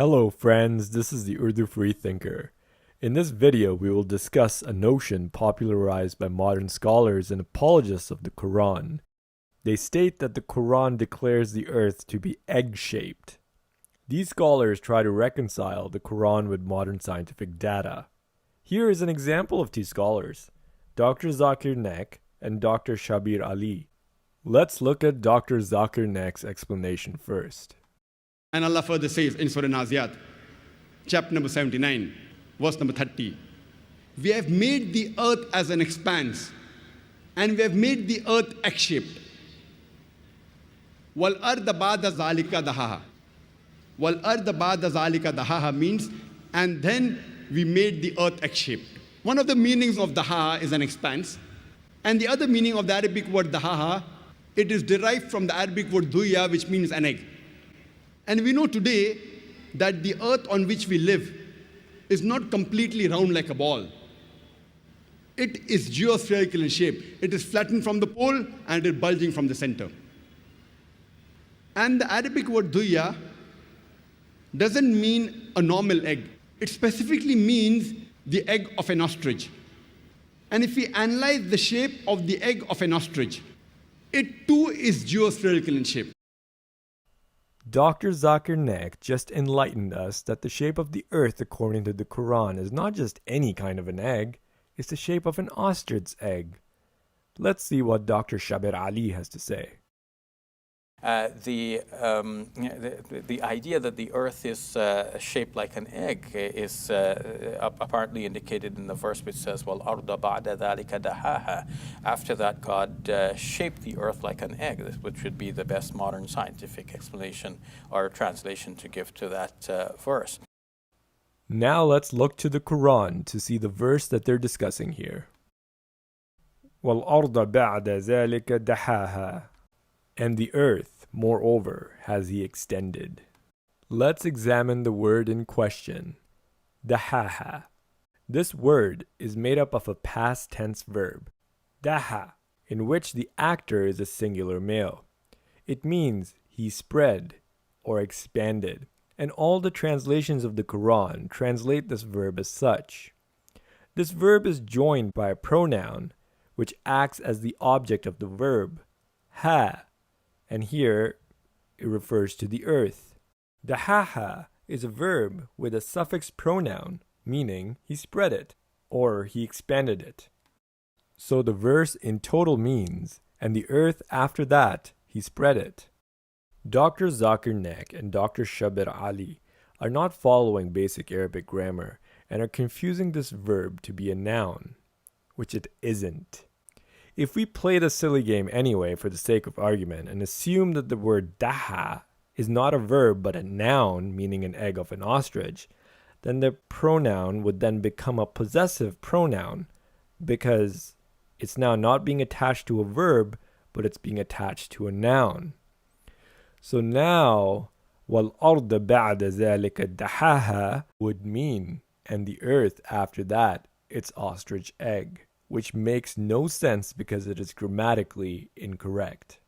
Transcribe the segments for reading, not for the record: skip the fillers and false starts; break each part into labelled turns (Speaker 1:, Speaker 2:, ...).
Speaker 1: Hello friends, this is the Urdu Freethinker. In this video, we will discuss a notion popularized by modern scholars and apologists of the Quran. They state that the Quran declares the earth to be egg-shaped. These scholars try to reconcile the Quran with modern scientific data. Here is an example of two scholars, Dr. Zakir Naik and Dr. Shabir Ali. Let's look at Dr. Zakir Naik's explanation first.
Speaker 2: And Allah further says in Surah Naziat, chapter number 79, verse number 30, we have made the earth as an expanse, and we have made the earth egg-shaped. Wal arda ba'da zalika dahaha. Wal arda ba'da zalika dahaha means, and then we made the earth egg-shaped. One of the meanings of dahaha is an expanse, and the other meaning of the Arabic word dahaha, it is derived from the Arabic word duya, which means an egg. And we know today that the earth on which we live is not completely round like a ball. It is geospherical in shape. It is flattened from the pole and it is bulging from the center. And the Arabic word duya doesn't mean a normal egg. It specifically means the egg of an ostrich. And if we analyze the shape of the egg of an ostrich, it too is geospherical in shape.
Speaker 1: Dr. Zakir Naik just enlightened us that the shape of the earth according to the Quran is not just any kind of an egg, it's the shape of an ostrich's egg. Let's see what Dr. Shabir Ali has to say.
Speaker 3: The idea that the earth is shaped like an egg is apparently indicated in the verse which says, "Wal arda ba'da dhalika dahaha." After that, God shaped the earth like an egg, which would be the best modern scientific explanation or translation to give to that verse.
Speaker 1: Now let's look to the Quran to see the verse that they're discussing here. Wal arda ba'da dhalika dahaha. And the earth, moreover, has he extended. Let's examine the word in question, dahaha. This word is made up of a past tense verb, daha, in which the actor is a singular male. It means he spread or expanded, and all the translations of the Quran translate this verb as such. This verb is joined by a pronoun, which acts as the object of the verb, ha. And here, it refers to the earth. Dahaha is a verb with a suffix pronoun, meaning he spread it, or he expanded it. So the verse in total means, and the earth after that, he spread it. Dr. Zakir Naik and Dr. Shabir Ali are not following basic Arabic grammar and are confusing this verb to be a noun, which it isn't. If we play the silly game anyway for the sake of argument and assume that the word daha is not a verb but a noun meaning an egg of an ostrich, then the pronoun would then become a possessive pronoun because it's now not being attached to a verb but it's being attached to a noun. So now, wal arda ba'da zalika dahaha would mean, and the earth after that, its ostrich egg, which makes no sense because it is grammatically incorrect.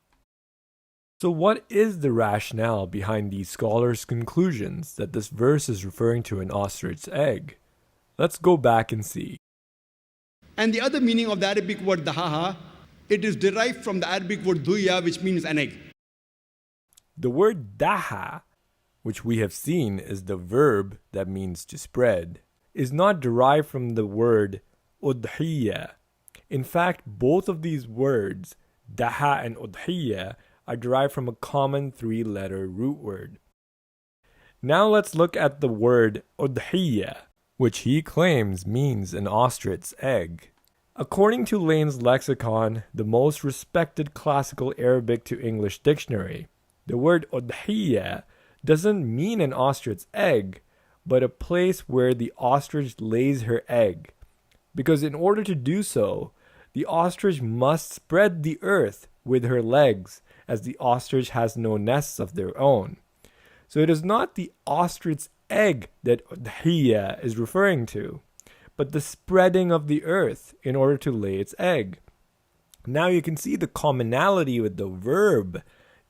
Speaker 1: So what is the rationale behind these scholars' conclusions that this verse is referring to an ostrich's egg? Let's go back and see.
Speaker 2: And the other meaning of the Arabic word dahaha, it is derived from the Arabic word duya, which means an egg.
Speaker 1: The word daha, which we have seen is the verb that means to spread, is not derived from the word udhiyya. In fact, both of these words, daha and udhiyya, are derived from a common three-letter root word. Now let's look at the word udhiyya, which he claims means an ostrich's egg. According to Lane's lexicon, the most respected classical Arabic to English dictionary, the word udhiyya doesn't mean an ostrich's egg, but a place where the ostrich lays her egg. Because in order to do so, the ostrich must spread the earth with her legs, as the ostrich has no nests of their own. So it is not the ostrich's egg that udhiyya is referring to, but the spreading of the earth in order to lay its egg. Now you can see the commonality with the verb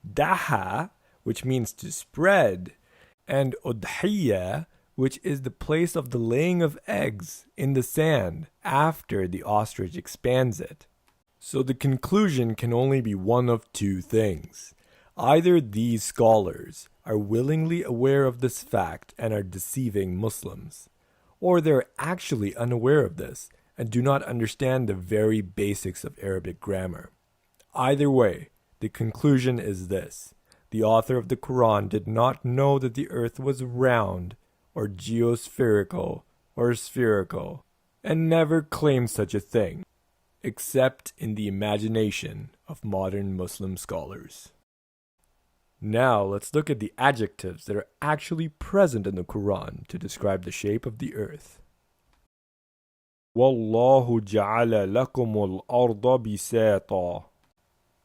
Speaker 1: daha, which means to spread, and udhiyya, which is the place of the laying of eggs in the sand after the ostrich expands it. So the conclusion can only be one of two things. Either these scholars are willingly aware of this fact and are deceiving Muslims, or they're actually unaware of this and do not understand the very basics of Arabic grammar. Either way, the conclusion is this. The author of the Quran did not know that the earth was round or geospherical or spherical, and never claimed such a thing, except in the imagination of modern Muslim scholars. Now let's look at the adjectives that are actually present in the Quran to describe the shape of the earth. وَاللَّهُ جَعَلَ لَكُمُ الْأَرْضَ بِسَاطًا.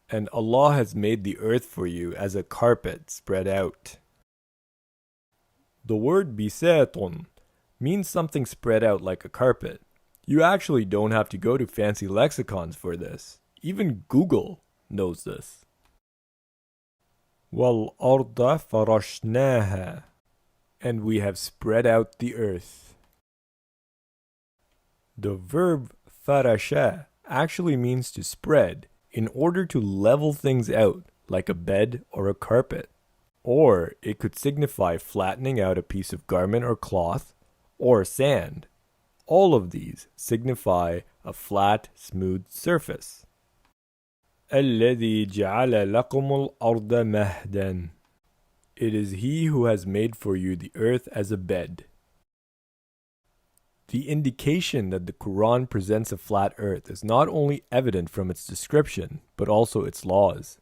Speaker 1: And Allah has made the earth for you as a carpet spread out. The word bisatun means something spread out like a carpet. You actually don't have to go to fancy lexicons for this. Even Google knows this. وَالْأَرْضَ فَرَشْنَاهَا. And we have spread out the earth. The verb farasha actually means to spread in order to level things out like a bed or a carpet. Or it could signify flattening out a piece of garment or cloth, or sand. All of these signify a flat, smooth surface. الَّذِي جَعَلَ لَكُمُ الْأَرْضَ مَهْدًا. It is He who has made for you the earth as a bed. The indication that the Quran presents a flat earth is not only evident from its description, but also its laws.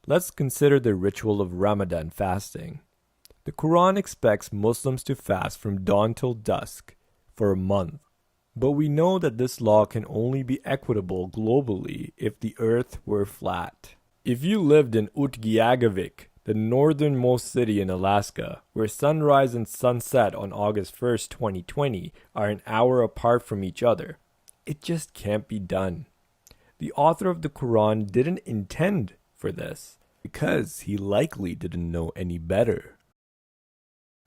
Speaker 1: Let's consider the ritual of Ramadan fasting. The Quran expects Muslims to fast from dawn till dusk for a month. But we know that this law can only be equitable globally if the earth were flat. If you lived in Utqiagvik, the northernmost city in Alaska, where sunrise and sunset on August 1st, 2020 are an hour apart from each other, it just can't be done. The author of the Quran didn't intend for this, because he likely didn't know any better.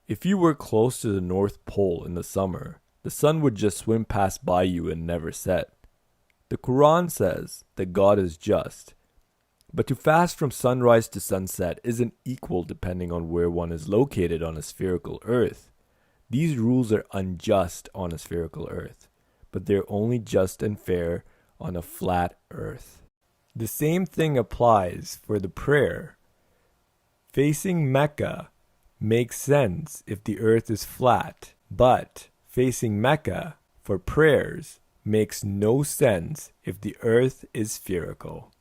Speaker 1: If you were close to the North Pole in the summer, the sun would just swim past by you and never set. The Quran says that God is just, but to fast from sunrise to sunset isn't equal depending on where one is located on a spherical earth. These rules are unjust on a spherical earth, but they're only just and fair on a flat earth. The same thing applies for the prayer. Facing Mecca makes sense if the earth is flat, but facing Mecca for prayers makes no sense if the earth is spherical.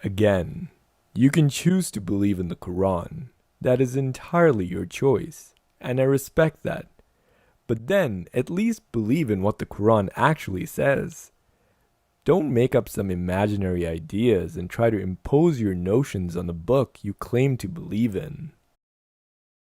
Speaker 1: Again, you can choose to believe in the Quran. That is entirely your choice, and I respect that. But then, at least believe in what the Quran actually says. Don't make up some imaginary ideas and try to impose your notions on the book you claim to believe in.